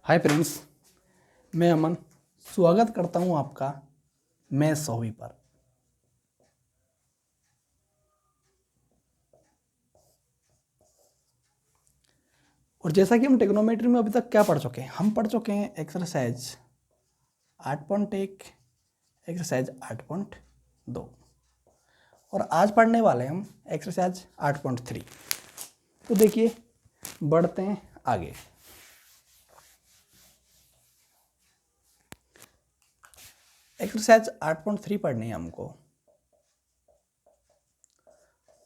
Hi friends, मैं अमन स्वागत करता हूं आपका मैथ्स हॉबी पर। और जैसा कि हम ट्रिग्नोमेट्री में अभी तक क्या पढ़ चुके हैं, हम पढ़ चुके हैं एक्सरसाइज 8.1, एक्सरसाइज 8.2 और आज पढ़ने वाले हम एक्सरसाइज 8.3। तो देखिए, बढ़ते हैं आगे। एक्सरसाइज 8.3 पढ़नी है हमको,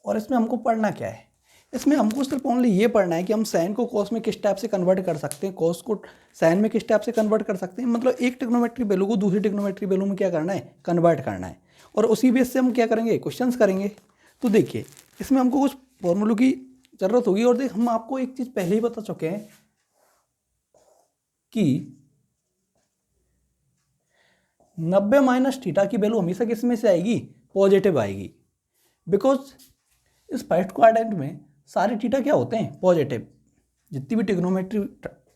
और इसमें हमको पढ़ना क्या है? इसमें हमको सिर्फ ओनली ये पढ़ना है कि हम साइन को कॉस में किस टाइप से कन्वर्ट कर सकते हैं, कॉस को साइन में किस टाइप से कन्वर्ट कर सकते हैं। मतलब एक ट्रिग्नोमेट्री वैल्यू को दूसरी ट्रिग्नोमेट्री वैल्यू में क्या करना है, कन्वर्ट करना है। और उसी बेस से हम क्या करेंगे, क्वेश्चंस करेंगे। तो देखिए, इसमें हमको कुछ फॉर्मूलों की ज़रूरत होगी। और देख, हम आपको एक चीज़ पहले ही बता चुके हैं कि 90 माइनस थीटा की वैल्यू हमेशा किस में से आएगी, पॉजिटिव आएगी। बिकॉज इस फर्स्ट क्वाड्रेंट में सारे थीटा क्या होते हैं, पॉजिटिव। जितनी भी ट्रिग्नोमेट्री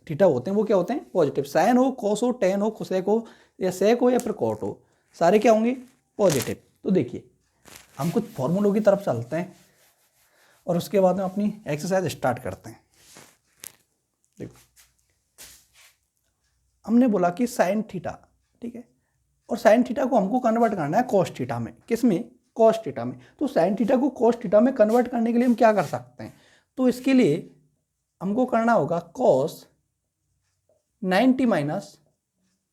थीटा होते हैं वो क्या होते हैं, पॉजिटिव। साइन हो, कॉस हो, टेन हो, कोसेक हो, या सेक हो, या फिर कॉट हो, सारे क्या होंगे, पॉजिटिव। तो देखिए, हम कुछ फॉर्मूलों की तरफ चलते हैं और उसके बाद में अपनी एक्सरसाइज स्टार्ट करते हैं। देखो, हमने बोला कि साइन थीटा, ठीक है, और साइन थीटा को हमको कन्वर्ट करना है कॉस थीटा में। किस में, कॉस थीटा में। तो साइन थीटा को कॉस थीटा में कन्वर्ट करने के लिए हम क्या कर सकते हैं, तो इसके लिए हमको करना होगा कॉस 90 माइनस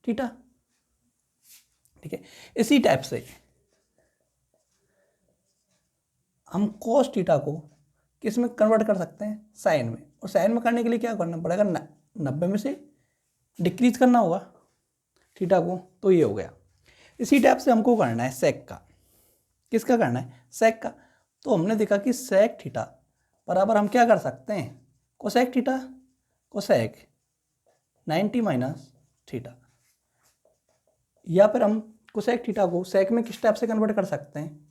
थीटा, ठीक है। इसी टाइप से हम कॉस थीटा को किस में कन्वर्ट कर सकते हैं, साइन में। और साइन में करने के लिए क्या करना पड़ेगा, 90 में से डिक्रीज करना होगा थीटा को। तो ये हो गया। इसी टाइप से हमको करना है सेक का। किसका करना है, सेक का। तो हमने देखा कि सेक थीटा बराबर हम क्या कर सकते हैं, cosec theta, cosec 90 minus theta. या फिर हम कोसेक थीटा को सेक में किस टाइप से कन्वर्ट कर सकते हैं,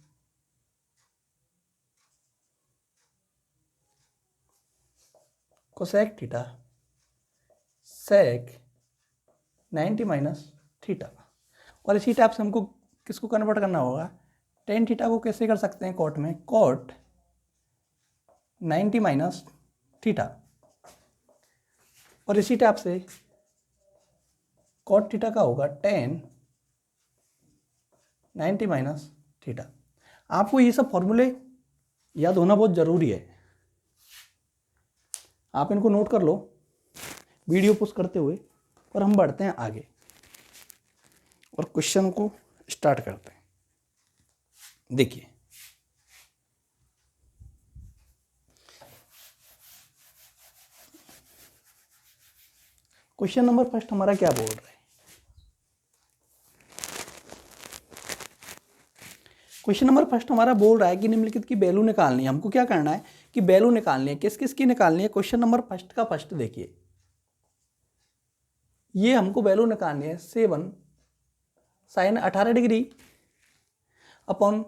cosec theta sec 90 minus theta. और इसी टाइप से हमको किसको कन्वर्ट करना होगा, टेन थीटा को कैसे कर सकते हैं, कॉट में, कॉट 90 माइनस थीटा। और इसी टाइप से कॉट थीटा का होगा टेन 90 माइनस थीटा। आपको ये सब फॉर्मूले याद होना बहुत ज़रूरी है। आप इनको नोट कर लो वीडियो पोस्ट करते हुए, और हम बढ़ते हैं आगे और क्वेश्चन को स्टार्ट करते हैं। देखिए, क्वेश्चन नंबर फर्स्ट हमारा क्या बोल रहा है। क्वेश्चन नंबर फर्स्ट हमारा बोल रहा है कि निम्नलिखित की वैल्यू निकालनी है। हमको क्या करना है कि वैल्यू निकालनी है। किस किस की निकालनी है, क्वेश्चन नंबर फर्स्ट का फर्स्ट देखिए, ये हमको वैल्यू निकालनी है 7 sine 18 degree upon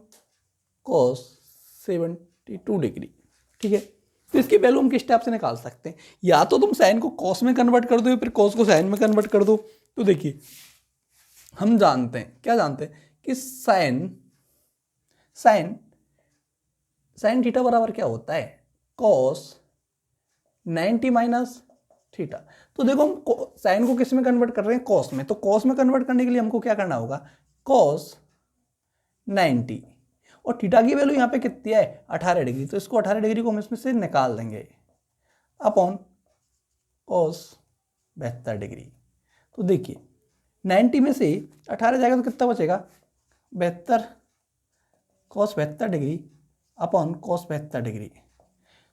cos 72 degree, ठीक है। तो इसकी वैल्यू हम किस टाइप से निकाल सकते हैं, या तो तुम साइन को कॉस में कन्वर्ट कर दो, या फिर कॉस को साइन में कन्वर्ट कर दो। तो देखिए, हम जानते हैं, क्या जानते हैं कि साइन थीटा बराबर क्या होता है, कॉस 90 माइनस थीटा। तो देखो, हम साइन को किस में कन्वर्ट कर रहे हैं, कॉस में। तो कॉस में कन्वर्ट करने के लिए हमको क्या करना होगा, कॉस 90, और थीटा की वैल्यू यहाँ पे कितनी है, 18 डिग्री। तो इसको 18 डिग्री को हम इसमें से निकाल देंगे अपॉन कॉस 72 डिग्री। तो देखिए, 90 में से 18 जाएगा तो कितना बचेगा, 72, cos 72 degree upon cos 72 degree.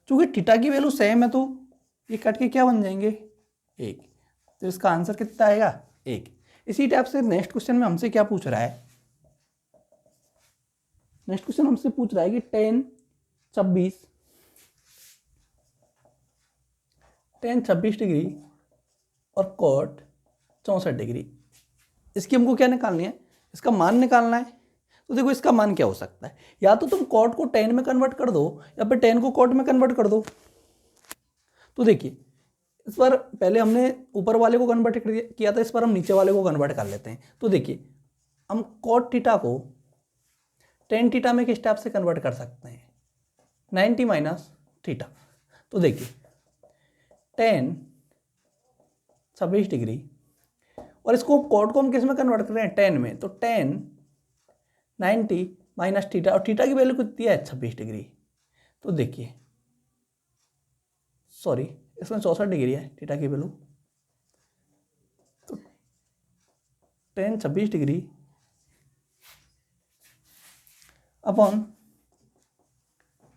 चूंकि थीटा की वैल्यू सेम है तो ये कट के क्या बन जाएंगे, 1। तो इसका आंसर कितना आएगा, 1। इसी टाइप से नेक्स्ट क्वेश्चन में हमसे क्या पूछ रहा है, नेक्स्ट क्वेश्चन हमसे पूछ रहा है कि टेन 26 डिग्री और कॉट 64 डिग्री। इसकी हमको क्या निकालनी है, इसका मान निकालना है। तो देखो, इसका मान क्या हो सकता है, या तो तुम कॉट को टेन में कन्वर्ट कर दो, या फिर टेन को कॉट में कन्वर्ट कर दो। तो देखिए, इस बार पहले हमने ऊपर वाले को कन्वर्ट किया था, इस बार हम नीचे वाले को कन्वर्ट कर लेते हैं। तो देखिए हम कॉट थीटा को टेन थीटा में किस टाइप से कन्वर्ट कर सकते हैं, 90 माइनस थीटा। तो देखिए टेन 26 डिग्री, और इसको कॉट को हम किस में कन्वर्ट कर रहे हैं, 10 में। तो 10 90 माइनस थीटा, और थीटा की वैल्यू कितनी है, 26 डिग्री। तो देखिए सॉरी इसमें 64 डिग्री है थीटा की वैल्यू। तो 10 26 डिग्री अपॉन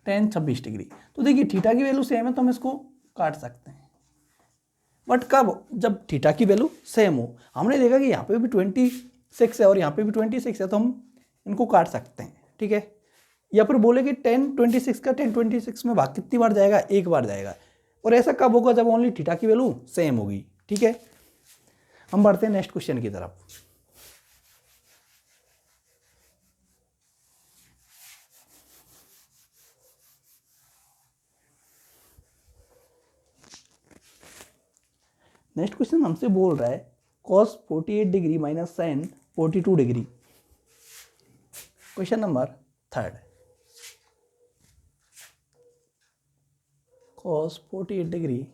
10 26 डिग्री। तो देखिए थीटा की वैल्यू सेम है तो हम इसको काट सकते हैं, बट कब, जब थीटा की वैल्यू सेम हो। हमने देखा कि यहाँ पे भी 26 है और यहाँ पे भी 26 है, तो हम इनको काट सकते हैं, ठीक है। या फिर बोले कि 10 26 का 10 26 में भाग कितनी बार जाएगा, एक बार जाएगा। और ऐसा कब होगा, जब ओनली थीटा की वैल्यू सेम होगी, ठीक है। हम बढ़ते हैं नेक्स्ट क्वेश्चन की तरफ। नेक्स्ट क्वेश्चन हमसे बोल रहा है cos 48 degree minus sin 42 degree. Question number 3 cos 48 degree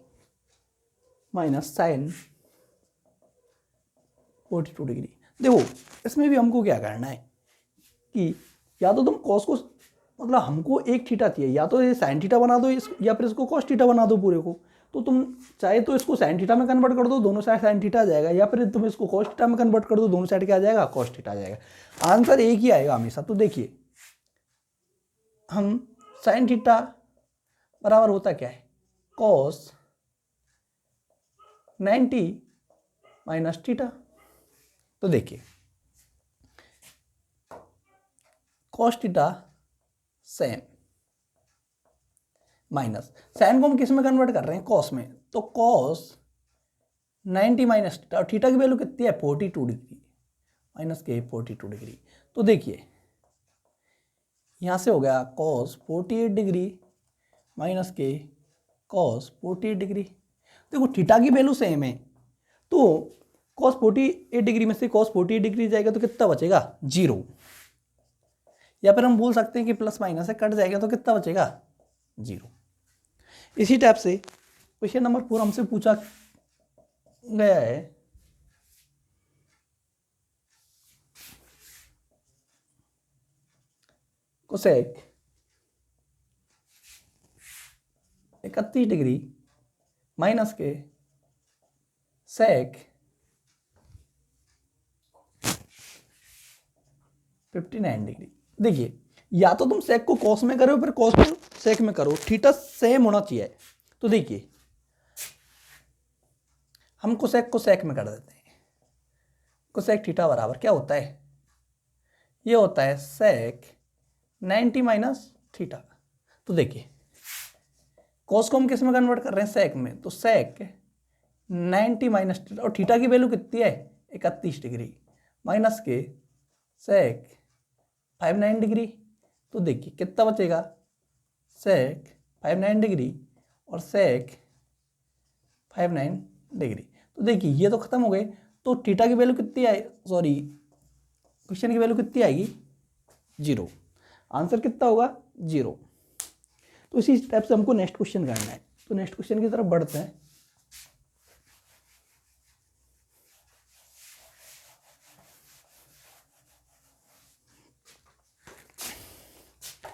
minus sin 42 degree. देखो इसमें भी हमको क्या करना है कि या तो तुम cos को, मतलब हमको एक थीटा चाहिए, या तो ये sin थीटा बना दो या फिर इसको cos थीटा बना दो पूरे को। तो तुम चाहे तो इसको sin थीटा में कन्वर्ट कर दो, दोनों साइड sin थीटा आ जाएगा, या फिर तुम इसको cos थीटा में कन्वर्ट कर दो, दोनों साइड क्या आ जाएगा, cos थीटा आ जाएगा। आंसर एक ही आएगा हमेशा। तो देखिए हम sin थीटा बराबर होता क्या है, cos 90 माइनस थीटा। तो देखिए cos theta same minus sine को हम किस में कन्वर्ट कर रहे हैं, cos में। तो cos 90 माइनस थीटा, और थीटा की वैल्यू कितनी है, 42 डिग्री माइनस के 42 डिग्री। तो देखिए यहां से हो गया cos 48 डिग्री माइनस के cos 48 डिग्री। देखो थीटा की वैल्यू सेम है, तो cos 48 डिग्री में से cos 48 डिग्री जाएगा तो कितना बचेगा, 0। या फिर हम बोल सकते हैं कि प्लस माइनस से कट जाएगा तो कितना बचेगा, 0। इसी टाइप से क्वेश्चन नंबर 4 हमसे पूछा गया है कोसेक 31 डिग्री माइनस के सेक 59 डिग्री। देखिए या तो तुम सेक को कॉस में करो फिर कॉस को सेक में करो, थीटा सेम होना चाहिए। तो देखिए हम कोसेक को सेक में कर देते हैं। कोसेक थीटा बराबर क्या होता है, ये होता है सेक 90 माइनस थीटा। तो देखिए कॉस को हम किस में कन्वर्ट कर रहे हैं, सेक में। तो सेक 90 माइनस थीटा, और थीटा की वैल्यू कितनी है, 31 डिग्री माइनस के सेक 59 डिग्री। तो देखिए कितना बचेगा, सेक 59 डिग्री और सेक 59 डिग्री। तो देखिए ये तो खत्म हो गए। तो थीटा की वैल्यू कितनी आए, सॉरी क्वेश्चन की वैल्यू कितनी आएगी, 0। आंसर कितना होगा, 0। तो इसी टाइप से हमको नेक्स्ट क्वेश्चन करना है। तो नेक्स्ट क्वेश्चन की तरफ बढ़ते हैं।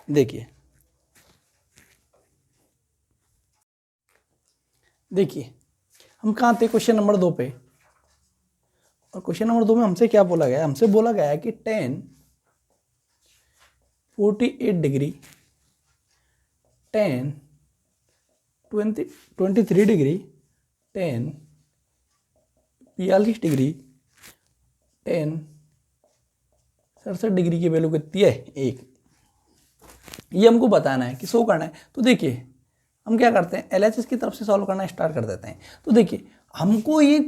देखिए हम कहाँ थे, क्वेश्चन नंबर 2 पे। और क्वेश्चन नंबर 2 में हमसे क्या बोला गया है, हमसे बोला गया है कि 10 48 डिग्री 10 23 डिग्री 10 42 डिग्री 10 67 डिग्री की वैल्यू कितनी है, 1। ये हमको बताना है कि शो करना है। तो देखिए हम क्या करते हैं, LHS की तरफ से सॉल्व करना स्टार्ट कर देते हैं। तो देखिए हमको ये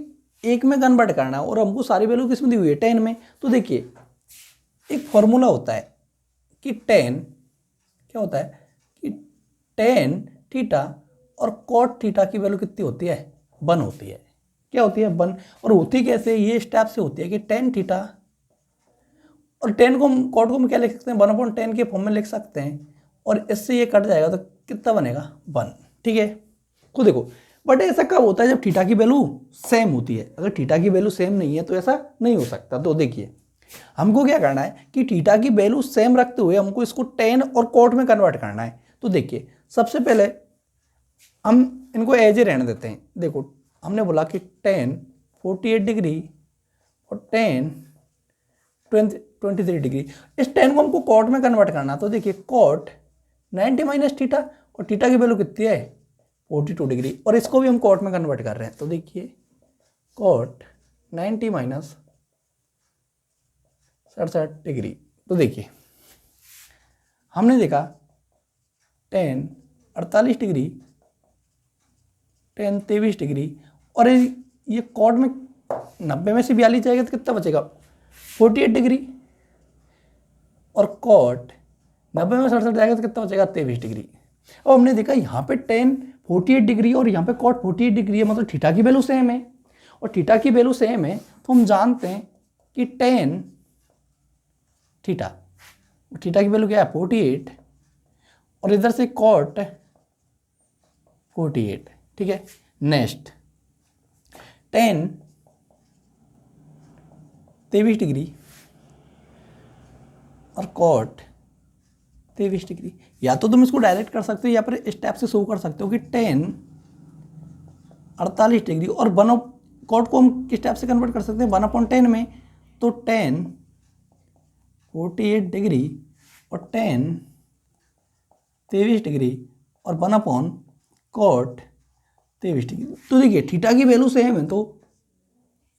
1 में कन्वर्ट करना है और हमको सारी वैल्यू किस में दी हुई है, 10 में। तो देखिए एक फॉर्मूला होता है कि 10 क्या होता है कि 10 थीटा और कॉट थीटा की वैल्यू कितनी होती है, 1 होती है। क्या होती है? 1। और होती कैसे? ये स्टेप से होती है कि टेन थीटा, और टेन को कॉट को हम क्या लिख सकते हैं? 1/10 के फॉर्म में लिख सकते हैं, और इससे ये कट जाएगा तो कितना बनेगा? 1। ठीक है। तो देखो, बट ऐसा कब होता है? जब थीटा की वैल्यू सेम होती है। अगर थीटा की वैल्यू सेम नहीं है तो ऐसा नहीं हो सकता। तो देखिए, हमको क्या करना है कि थीटा की वैल्यू सेम रखते हुए हमको इसको टेन और कॉट में कन्वर्ट करना है। तो देखिए, सबसे पहले हम इनको एज ए रहने देते हैं। देखो, हमने बोला कि टेन 48 डिग्री और टेन 23 डिग्री। इस टेन को हमको कॉट में कन्वर्ट करना। तो देखिए, कॉट 90 माइनस थीटा, और थीटा की वैल्यू कितनी है? 42 डिग्री, और इसको भी हम कॉट में कन्वर्ट कर रहे हैं। तो देखिए, कॉट 90 माइनस 67 डिग्री। तो देखिए, हमने देखा टेन 48 डिग्री, टेन 23 डिग्री, और ये कॉट में 90 में से 42 जाएगा तो कितना बचेगा? 48 डिग्री, और कॉट 90 में 67 जाएगा तो कितना बचेगा? 23 डिग्री। अब हमने देखा यहाँ पे टेन 48 डिग्री और यहाँ पे कॉट 48 डिग्री है, मतलब थीटा की वैल्यू सेम है, और थीटा की वैल्यू सेम है तो हम जानते हैं कि टेन थीटा, थीटा की वैल्यू क्या है? 48, और इधर से कॉट 48। ठीक है। नेक्स्ट, टेन 23 डिग्री और कॉट 23 डिग्री। या तो तुम इसको डायरेक्ट कर सकते हो या फिर स्टेप से शो कर सकते हो कि टेन 48 डिग्री, और कॉट को हम किस टाइप से कन्वर्ट कर सकते हैं? 1/10 में। तो टेन 48 डिग्री और टेन 23 डिग्री और 1/कॉट 23 डिग्री। तो देखिए, थीटा की वैल्यू सेम है तो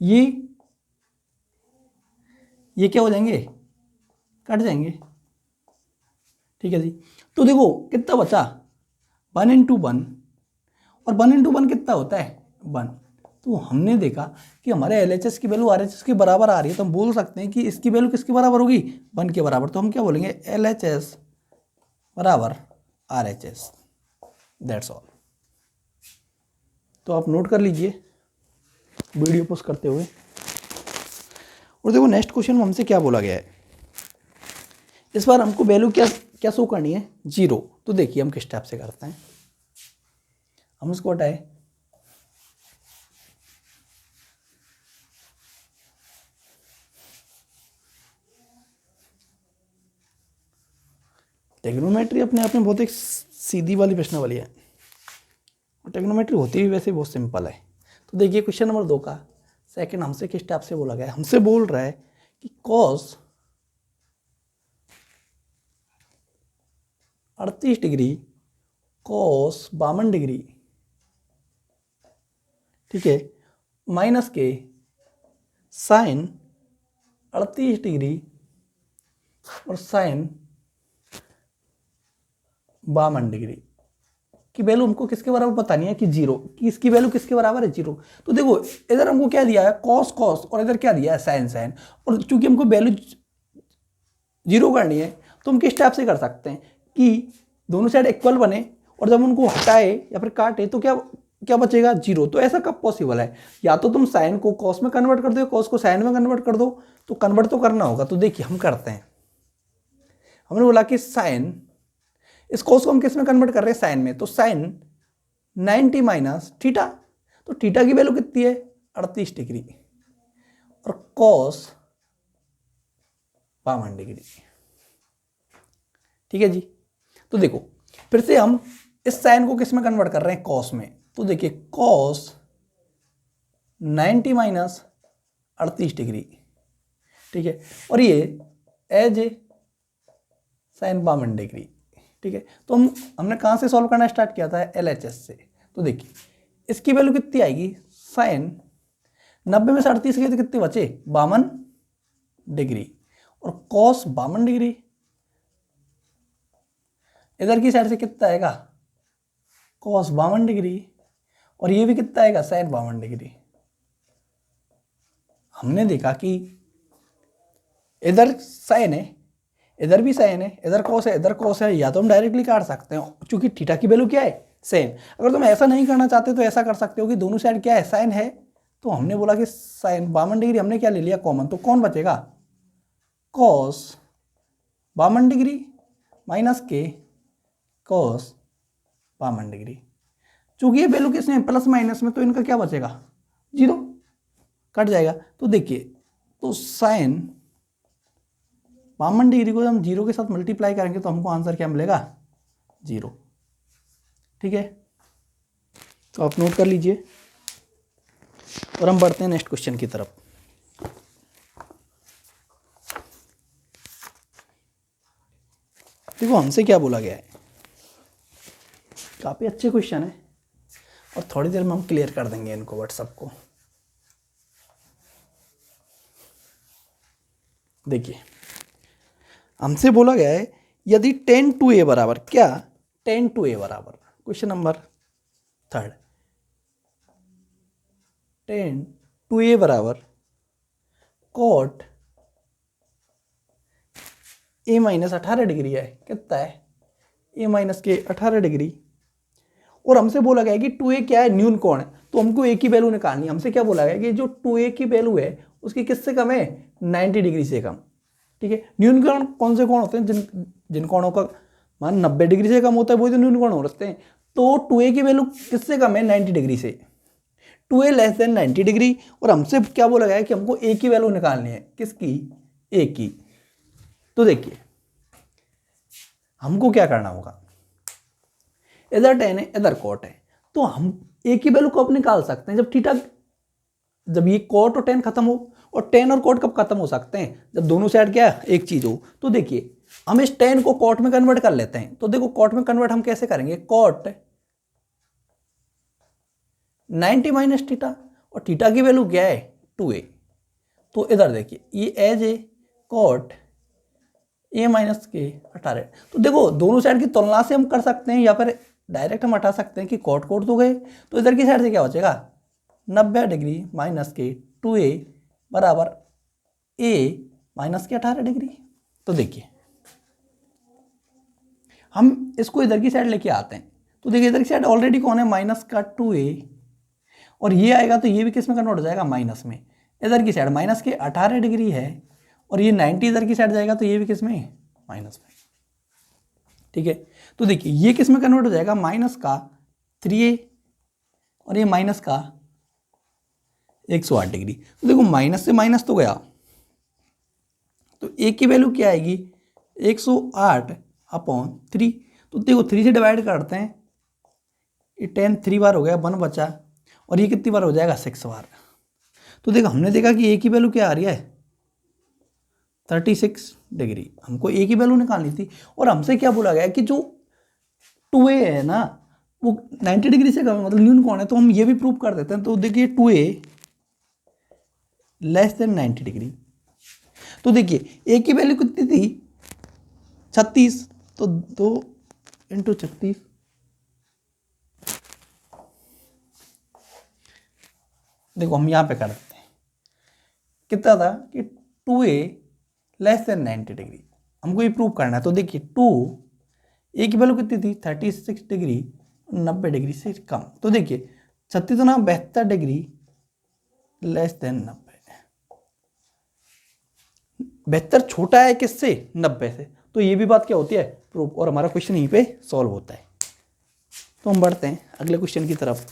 ये क्या हो जाएंगे? कट जाएंगे। ठीक है जी। तो देखो कितना बचा? 1/1, और 1/1 कितना होता है? 1। तो हमने देखा कि हमारे LHS की वैल्यू RHS के बराबर आ रही है, तो हम बोल सकते हैं कि इसकी वैल्यू किसके बराबर होगी? 1 के बराबर। तो हम क्या बोलेंगे? LHS बराबर RHS। That's all. तो आप नोट कर लीजिए वीडियो पोस्ट करते हुए। और देखो, नेक्स्ट क्वेश्चन में हमसे क्या बोला गया है। इस बार हमको वैल्यू क्या शो करनी है? 0। तो देखिए, हम किस टाइप से करते हैं। हम इसको हटाए, टेग्नोमेट्री अपने आप में बहुत एक सीधी वाली प्रश्नावली है, और टेग्नोमेट्री होती भी वैसे बहुत सिंपल है। तो देखिए, क्वेश्चन नंबर 2 का सेकंड हमसे किस टाइप से बोला गया है। हमसे बोल रहा है कि कॉस 38 डिग्री, कॉस 52 डिग्री, ठीक है, माइनस के साइन 38 डिग्री और साइन 52 डिग्री की वैल्यू हमको किसके बराबर बतानी है? कि 0, कि इसकी वैल्यू किसके बराबर है? 0। तो देखो, इधर हमको क्या दिया है? कॉस कॉस, और इधर क्या दिया है? Sine sine. और चूंकि हमको वैल्यू 0 करनी है तो हम किस टाइप से कर सकते हैं कि दोनों साइड इक्वल बने, और जब उनको हटाए या फिर काटे तो क्या बचेगा? 0। तो ऐसा कब पॉसिबल है? या तो तुम साइन को कॉस में कन्वर्ट कर दो, कॉस को साइन में कन्वर्ट कर दो, तो कन्वर्ट तो करना होगा। तो देखिए, हम करते हैं। हमने बोला कि साइन, इस कॉस को हम किस में कन्वर्ट कर रहे हैं? साइन में। तो साइन 90 माइनस थीटा, तो थीटा की वैल्यू कितनी है? 38 डिग्री, और कॉस 52 डिग्री। ठीक है जी। तो देखो, फिर से हम इस साइन को किस में कन्वर्ट कर रहे हैं? कॉस में। तो देखिए, कॉस 90 माइनस 38 डिग्री, ठीक है, और ये एज ए साइन 52 डिग्री। ठीक है। तो हमने कहाँ से सॉल्व करना स्टार्ट किया था? LHS से। तो देखिए, इसकी वैल्यू कितनी आएगी? साइन 90 में से 38 गए तो कितने बचे? 52 डिग्री, और कॉस 52 डिग्री। इधर की साइड से कितना आएगा? कॉस 52 डिग्री, और ये भी कितना आएगा? Sine 52 degree. हमने देखा कि इधर साइन है, इधर भी साइन है, इधर कॉस है, इधर कॉस है। या तो हम डायरेक्टली काट सकते हैं, क्योंकि थीटा की वैल्यू क्या है? सेम। अगर तुम ऐसा नहीं करना चाहते तो ऐसा कर सकते हो कि दोनों साइड क्या है, साइन है, तो हमने बोला कि साइन 52 डिग्री हमने क्या ले लिया कॉमन, तो कौन बचेगा, कॉस 52 डिग्री माइनस के कॉस 52 डिग्री। चूंकि ये वैल्यू किसमें प्लस माइनस में, तो इनका क्या बचेगा, जीरो, कट जाएगा। तो देखिए, तो साइन 52 डिग्री को हम जीरो के साथ मल्टीप्लाई करेंगे तो हमको आंसर क्या मिलेगा, जीरो। ठीक है, तो आप नोट कर लीजिए और हम बढ़ते हैं नेक्स्ट क्वेश्चन की तरफ। देखो हमसे क्या बोला गया है, काफी अच्छे क्वेश्चन है और थोड़ी देर में हम क्लियर कर देंगे इनको व्हाट्सएप को। देखिए हमसे बोला गया है यदि 10 टू ए बराबर, क्या 10 टू ए बराबर, क्वेश्चन नंबर 3, 10 टू ए बराबर कॉट ए माइनस 18 डिग्री है, कितना है, ए माइनस के 18 डिग्री। और हमसे बोला गया है कि 2a क्या है, न्यून कोण है, तो हमको ए की वैल्यू निकालनी है। हमसे क्या बोला गया कि जो 2a की वैल्यू है उसकी किससे कम है, 90 डिग्री से कम। ठीक है, न्यून कोण कौन से कोण होते हैं, जिन कोणों का मान 90 डिग्री से कम होता है वो तो न्यून कोण होते हैं। तो 2a की वैल्यू किससे कम है, 90 डिग्री से, 2a लेस देन 90 डिग्री। और हमसे क्या बोला गया है कि हमको a की वैल्यू निकालनी है, किसकी, a की। तो देखिए हमको क्या करना होगा, इधर टेन है इधर कॉट है, तो हम ए की वैल्यू कब निकाल सकते हैं, जब थीटा, जब ये कॉट और टेन खत्म हो। और टेन और कॉट कब खत्म हो सकते हैं, जब दोनों साइड क्या एक चीज हो। तो देखिए हम इस टेन को कॉट में कन्वर्ट कर लेते हैं। तो देखो कॉट में कन्वर्ट हम कैसे करेंगे, कॉट 90 माइनस थीटा, और थीटा की वैल्यू क्या है 2a। तो इधर देखिए ये as A cot A minus के 18। तो देखो दोनों साइड की तुलना से हम कर सकते हैं या फिर डायरेक्ट हम हटा सकते हैं कि कॉट कॉट तो गए। तो इधर की साइड से क्या बचेगा, 90 डिग्री माइनस के 2a बराबर a माइनस के 18 डिग्री। तो देखिए हम इसको इधर की साइड लेके आते हैं। तो देखिए इधर की साइड ऑलरेडी कौन है, माइनस का 2a, और ये आएगा तो ये भी किस में कन्वर्ट हो जाएगा, माइनस में। इधर की साइड माइनस के 18 डिग्री है और ये 90 इधर की साइड जाएगा तो ये भी किस में, माइनस में। ठीक है, तो देखिए ये किस में कन्वर्ट हो जाएगा, माइनस का 3a और ये माइनस का 108 डिग्री। तो देखो माइनस से माइनस तो गया, तो a की वैल्यू क्या आएगी, 108/3। तो देखो 3 से डिवाइड करते हैं, ये 10 3 बार हो गया, 1 बचा, और ये कितनी बार हो जाएगा, 6 बार। तो देखो हमने देखा कि a की वैल्यू क्या आ रही है, 36 डिग्री। हमको a की वैल्यू निकालनी थी। और हमसे क्या बोला गया कि जो 2a है ना वो 90 डिग्री से कम है, मतलब न्यून कोण है। तो हम ये भी प्रूव कर देते हैं। तो देखिए 2a लेस देन 90 डिग्री। तो देखिए a की वैल्यू कितनी थी, 36, तो 2 इंटू 36, देखो हम यहां पे कर देते हैं, कितना था कि 2a लेस देन 90 डिग्री, हमको ये प्रूव करना है। तो देखिए 2a की वैल्यू कितनी थी, 36 डिग्री, 90 डिग्री से कम। तो देखिए 36 ना 72 डिग्री लेस देन 90, 72 छोटा है किससे, 90 से। तो ये भी बात क्या होती है, प्रूफ, और हमारा क्वेश्चन यहीं पे सॉल्व होता है। तो हम बढ़ते हैं अगले क्वेश्चन की तरफ।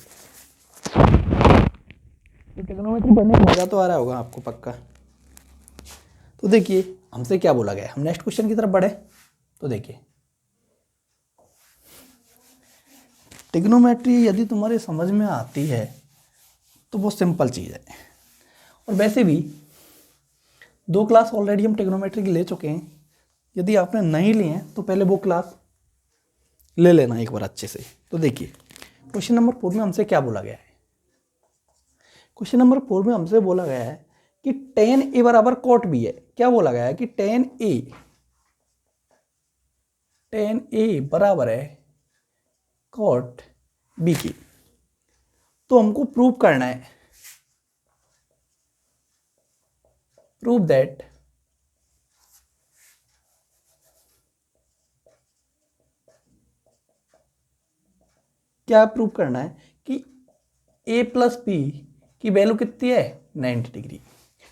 तो ट्रिग्नोमेट्री पढ़ने में मजा तो आ रहा होगा आपको पक्का। तो देखिए हमसे क्या बोला गया, हम नेक्स्ट क्वेश्चन की तरफ बढ़े। तो देखिए ट्रिग्नोमेट्री यदि तुम्हारे समझ में आती है तो बहुत सिंपल चीज़ है। और वैसे भी 2 क्लास ऑलरेडी हम ट्रिग्नोमेट्री की ले चुके हैं। यदि आपने नहीं लिए हैं तो पहले वो क्लास ले लेना एक बार अच्छे से। तो देखिए क्वेश्चन नंबर 4 में हमसे क्या बोला गया है, क्वेश्चन नंबर 4 में हमसे बोला गया है कि tan a बराबर cot b है। क्या बोला गया है कि tan a बराबर है cot b की। तो हमको प्रूव करना है, प्रूव दैट क्या प्रूव करना है कि a प्लस बी की वैल्यू कितनी है 90 डिग्री।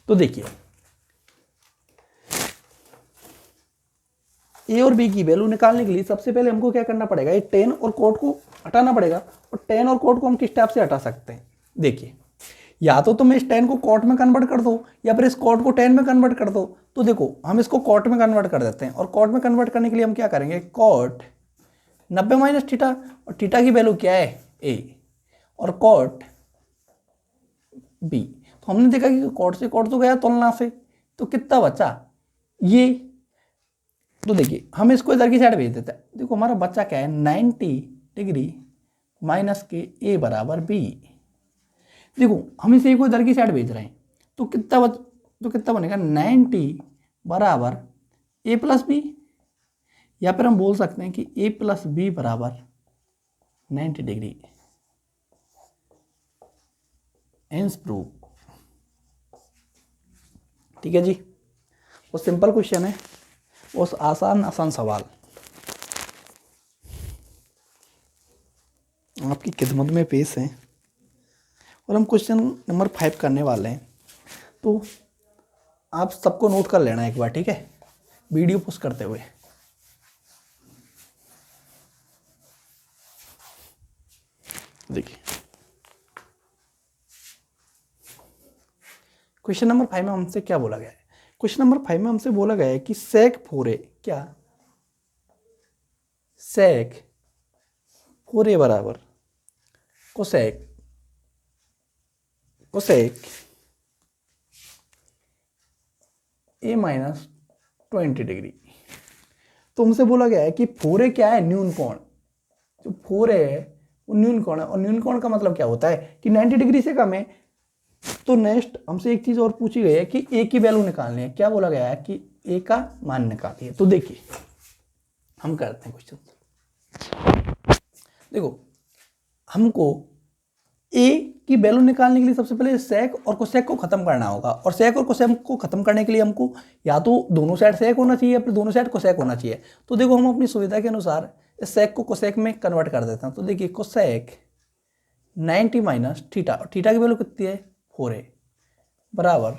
तो देखिए a और b की वैल्यू निकालने के लिए सबसे पहले हमको क्या करना पड़ेगा, ये tan और cot को हटाना पड़ेगा, और tan और cot को हम किस टाइप से हटा सकते हैं। देखिए या तो तुम इस tan को cot में कन्वर्ट कर दो या फिर इस cot को tan में कन्वर्ट कर दो। तो देखो हम इसको cot में कन्वर्ट कर देते हैं, और cot में कन्वर्ट करने के लिए हम क्या करेंगे, cot 90 माइनस थीटा, और थीटा की वैल्यू क्या है a, और cot b। तो हमने देखा कि cot से cot तो गया तुलना से, तो कितना बचा ये। तो देखिए हम इसको इधर की साइड भेज देते हैं। देखो हमारा बच्चा क्या है 90 डिग्री माइनस के a बराबर b। देखो हम इसे को इधर की साइड भेज रहे हैं, तो कितना बनेगा 90 बराबर a प्लस बी, या फिर हम बोल सकते हैं कि a प्लस बी बराबर 90 डिग्री। Hence prove. ठीक है जी, वो सिंपल क्वेश्चन है, वो आसान सवाल आपकी खिदमत में पेश है, और हम क्वेश्चन नंबर 5 करने वाले हैं। तो आप सबको नोट कर लेना एक बार, ठीक है, वीडियो पोस्ट करते हुए। देखिए क्वेश्चन नंबर 5 में हमसे क्या बोला गया है। क्वेश्चन नंबर 5 में हमसे बोला गया है कि sec 4a क्या, sec 4a बराबर कोसेक a माइनस 20 डिग्री। तो हमसे बोला गया है कि 4a क्या है, न्यून कोण। जो 4a है वो न्यून कोण है, और न्यून कोण का मतलब क्या होता है कि 90 डिग्री से कम है। तो नेक्स्ट हमसे एक चीज और पूछी गई है कि a की वैल्यू निकालनी है। क्या बोला गया है कि a का मान निकालिए। तो देखिए हम करते हैं क्वेश्चन। देखो हमको a की वैल्यू निकालने के लिए सबसे पहले sec और cosec को खत्म करना होगा, और sec और cosec को खत्म करने के लिए हमको या तो दोनों साइड sec होना चाहिए या फिर दोनों साइड cosec होना चाहिए। तो देखो हम अपनी सुविधा के अनुसार इस sec को cosec में कन्वर्ट कर देते हैं। तो देखिए cosec 90 माइनस थीटा, और थीटा की वैल्यू कितनी है 4a बराबर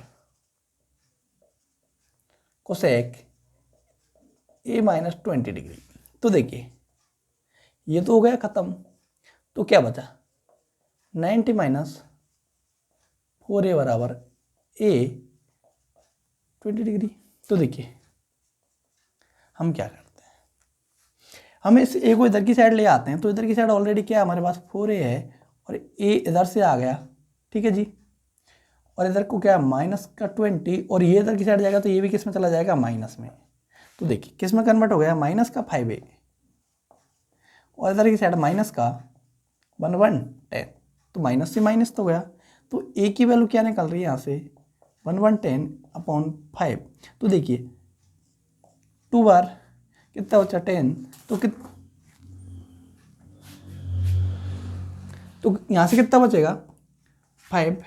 cosec a माइनस 20 डिग्री। तो देखिए ये तो हो गया खत्म, तो क्या बचा 90 माइनस 4a बराबर a 20 डिग्री। तो देखिए हम क्या करते हैं, हम इस a को इधर की साइड ले आते हैं। तो इधर की साइड ऑलरेडी क्या है हमारे पास 4a है, और a इधर से आ गया, ठीक है जी, और इधर को क्या माइनस का 20, और ये इधर की साइड जाएगा तो ये भी किस में चला जाएगा, माइनस में। तो देखिए किस में कन्वर्ट हो गया, माइनस का 5a, और इधर की साइड माइनस का 1110, तो माइनस से माइनस तो गया। तो a की वैल्यू क्या निकल रही है यहाँ से 1110 अपॉन 5। तो देखिए 2 बार कितना बचा 10, तो यहाँ से कितना बचेगा 5,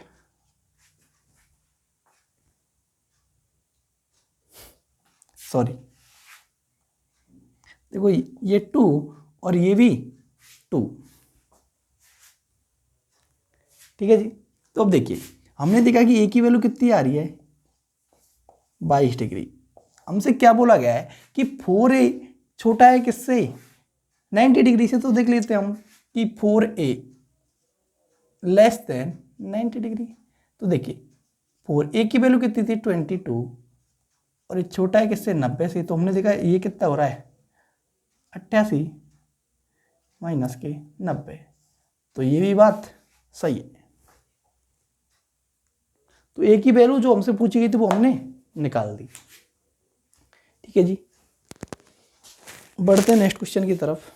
सॉरी देखो ये 2 और ये भी 2, ठीक है जी। तो अब देखिए हमने देखा कि a की वैल्यू कितनी आ रही है 22 डिग्री। हमसे क्या बोला गया है कि 4a छोटा है किससे 90 डिग्री से। तो देख लेते हैं हम कि 4a लेस देन 90 डिग्री। तो देखिए 4a की वैल्यू कितनी थी 22, और ये छोटा है किससे 90 से। तो हमने देखा ये कितना हो रहा है 88 माइनस के 90। तो ये भी बात सही है। तो a की वैल्यू जो हमसे पूछी गई थी वो हमने निकाल दी, ठीक है जी। बढ़ते हैं नेक्स्ट क्वेश्चन की तरफ।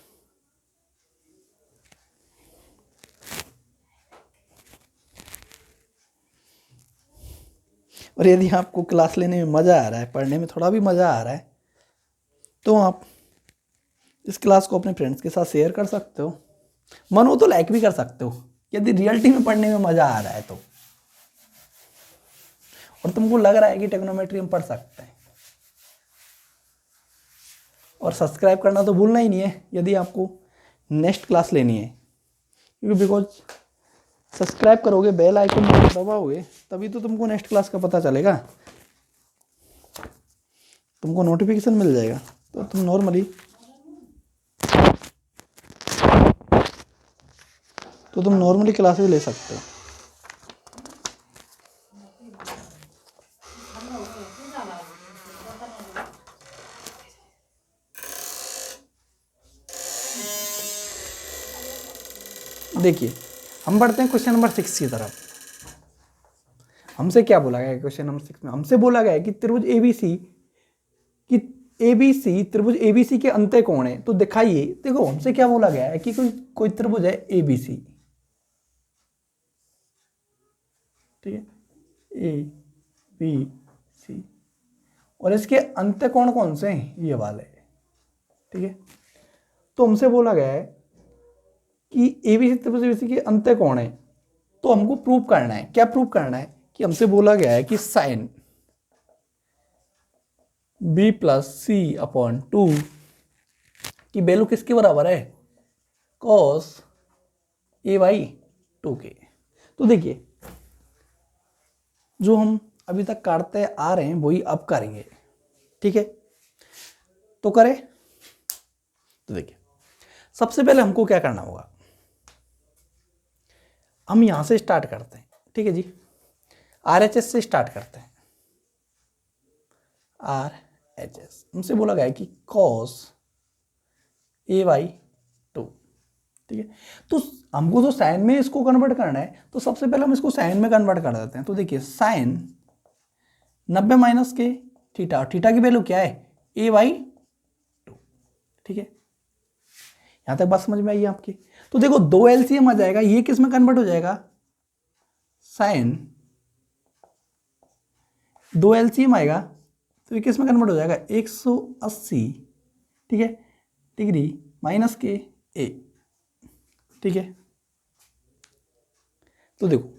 और यदि आपको क्लास लेने में मज़ा आ रहा है, पढ़ने में थोड़ा भी मज़ा आ रहा है, तो आप इस क्लास को अपने फ्रेंड्स के साथ शेयर कर सकते हो। मन हो तो लाइक भी कर सकते हो, यदि रियलिटी में पढ़ने में मज़ा आ रहा है तो, और तुमको लग रहा है कि ट्रिग्नोमेट्री हम पढ़ सकते हैं। और सब्सक्राइब करना तो भूलना ही नहीं है यदि आपको नेक्स्ट क्लास लेनी है। क्योंकि बिकॉज सब्सक्राइब करोगे, बेल आइकन दबाओगे, तभी तो तुमको नेक्स्ट क्लास का पता चलेगा, तुमको नोटिफिकेशन मिल जाएगा, तो तुम नॉर्मली क्लासेस ले सकते हो। देखिए हम बढ़ते हैं क्वेश्चन नंबर 6 की तरफ। हमसे क्या बोला गया है क्वेश्चन नंबर 6 में? हमसे बोला गया है कि त्रिभुज एबीसी के अंत्य कौन है? तो दिखाइए। देखो हमसे क्या बोला गया है कि कोई त्रिभुज है एबीसी, ठीक है, ए बी सी, और इसके अंत्य कौन कौन से हैं? ये वाले, ठीक है। तो हमसे बोला गया है कि एबीसी त्रिभुज एबीसी के अंत्य कौन है, तो हमको प्रूव करना है। क्या प्रूव करना है? कि हमसे बोला गया है कि साइन बी प्लस सी अपॉन 2 की वैल्यू किसके बराबर है? कॉस ए बाई 2 के। तो देखिए जो हम अभी तक काटते आ रहे हैं वही अब करेंगे, ठीक है। तो करें। तो देखिए सबसे पहले हमको क्या करना होगा, हम यहां से स्टार्ट करते हैं, ठीक है जी। आरएचएस से स्टार्ट करते हैं। आरएचएस हमसे बोला गया है कि कॉस ए बाई 2, ठीक है। तो हमको तो साइन में इसको कन्वर्ट करना है, तो सबसे पहले हम इसको साइन में कन्वर्ट कर देते हैं। तो देखिए साइन 90 माइनस के थीटा, और थीटा की वैल्यू क्या है? ए बाई 2, ठीक है। यहां तक बात समझ में आई आपकी? तो देखो 2 एलसीएम आ जाएगा, ये किस में कन्वर्ट हो जाएगा? साइन 2 एलसीएम आएगा तो ये किस में कन्वर्ट हो जाएगा? 180, ठीक है, डिग्री माइनस के ए, ठीक है। तो देखो,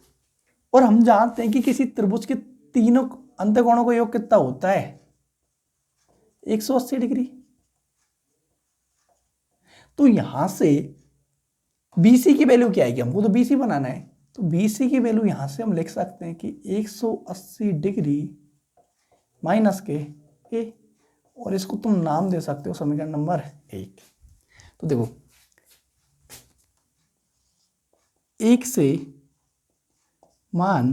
और हम जानते हैं कि किसी त्रिभुज के तीनों अंतःकोणों का योग कितना होता है? 180 डिग्री। तो यहां से बीसी की वैल्यू क्या आएगी? हमको तो बीसी बनाना है, तो बीसी की वैल्यू यहां से हम लिख सकते हैं कि 180 डिग्री माइनस के ए, और इसको तुम नाम दे सकते हो समीकरण नंबर 1। तो देखो 1 से मान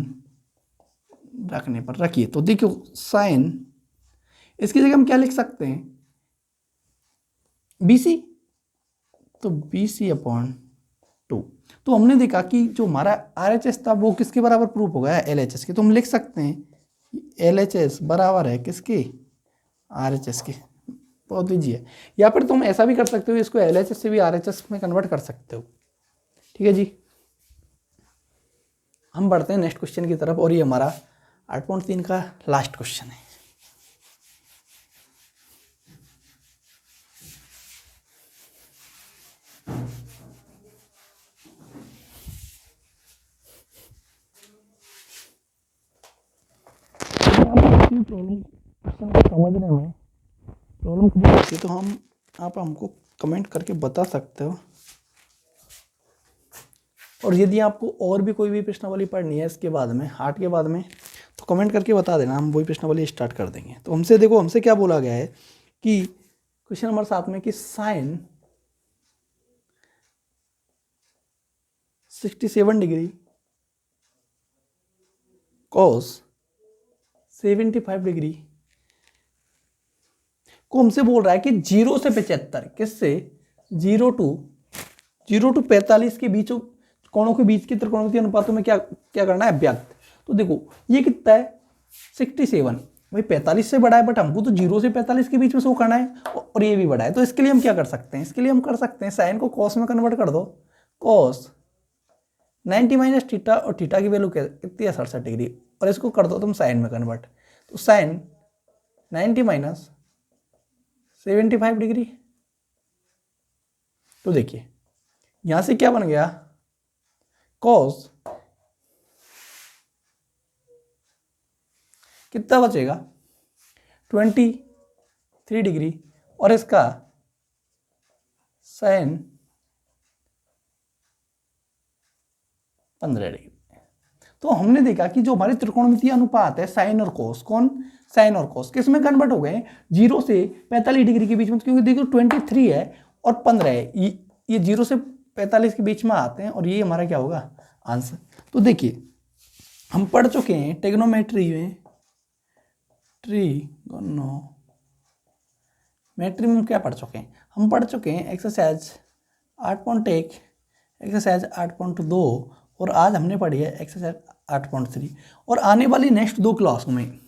रखने पर रखिए, तो देखो साइन, इसकी जगह हम क्या लिख सकते हैं? बीसी, तो बीसी अपॉन 2। तो हमने देखा कि जो हमारा आरएचएस था वो किसके बराबर प्रूफ हो गया? एलएचएस के। तो हम लिख सकते हैं एलएचएस बराबर है किसके? आरएचएस के। बहुत ईजी है। या फिर तुम ऐसा भी कर सकते हो, इसको एलएचएस से भी आरएचएस में कन्वर्ट कर सकते हो, ठीक है जी। हम बढ़ते हैं नेक्स्ट क्वेश्चन की तरफ, और ये हमारा 8.3 का लास्ट क्वेश्चन है। प्रॉब्लम समझने में प्रॉब्लम कभी होती है तो आप हमको कमेंट करके बता सकते हो, और यदि आपको और भी कोई भी प्रश्नावली पढ़नी है इसके बाद में, 8 के बाद में, तो कमेंट करके बता देना, हम वही प्रश्नावली स्टार्ट कर देंगे। तो हमसे क्या बोला गया है कि क्वेश्चन नंबर 7 में कि साइन 67 डिग्री कॉस 75 डिग्री को हमसे बोल रहा है कि 0 से 75, किससे? 0 टू 45 के बीच कोणों के बीच के त्रिकोणमितीय अनुपातों में क्या क्या करना है? व्यक्त। तो देखो ये कितना है? 67, भाई 45 से बड़ा है, बट हमको तो 0 से 45 के बीच में शो करना है, और ये भी बड़ा है। तो इसके लिए हम क्या कर सकते हैं? इसके लिए हम कर सकते हैं साइन को कॉस में कन्वर्ट कर दो। कॉस 90 माइनस थीटा, और थीटा की वैल्यू कितनी है? 67 डिग्री, और इसको कर दो तुम साइन में कन्वर्ट। तो साइन 90 माइनस 75 डिग्री। तो देखिए यहां से क्या बन गया? कॉस कितना बचेगा? 23 डिग्री, और इसका साइन 15 डिग्री। तो हमने देखा कि जो हमारे त्रिकोणमितीय अनुपात है साइन और कोस, कौन, साइन और कोस किस में कन्वर्ट हो गए, 0 से 45 डिग्री के बीच में, क्योंकि देखो 23 है और 15 है, ये 0 से 45 के बीच में आते हैं और ये हमारा क्या होगा, आंसर। तो देखिए हम पढ़ चुके हैं ट्रिग्नोमेट्री में, ट्रिग्नोमेट्री में क्या पढ़ चुके हैं, हम पढ़ चुके हैं एक्सरसाइज 8.1, एक्सरसाइज 8.2 और आज हमने पढ़ी है एक्सरसाइज 8.3। और आने वाली नेक्स्ट 2 क्लास में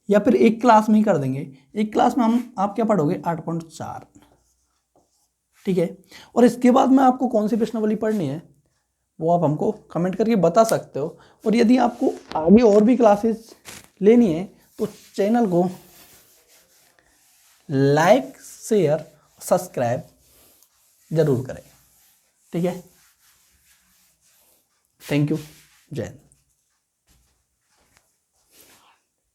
या फिर एक क्लास में ही कर देंगे, एक क्लास में आप क्या पढ़ोगे 8.4, ठीक है। और इसके बाद में आपको कौन सी प्रश्नावली पढ़नी है वो आप हमको कमेंट करके बता सकते हो। और यदि आपको आगे और भी क्लासेस लेनी है तो चैनल को लाइक, शेयर, सब्सक्राइब जरूर करें, ठीक है। थैंक यू, जय हिंद।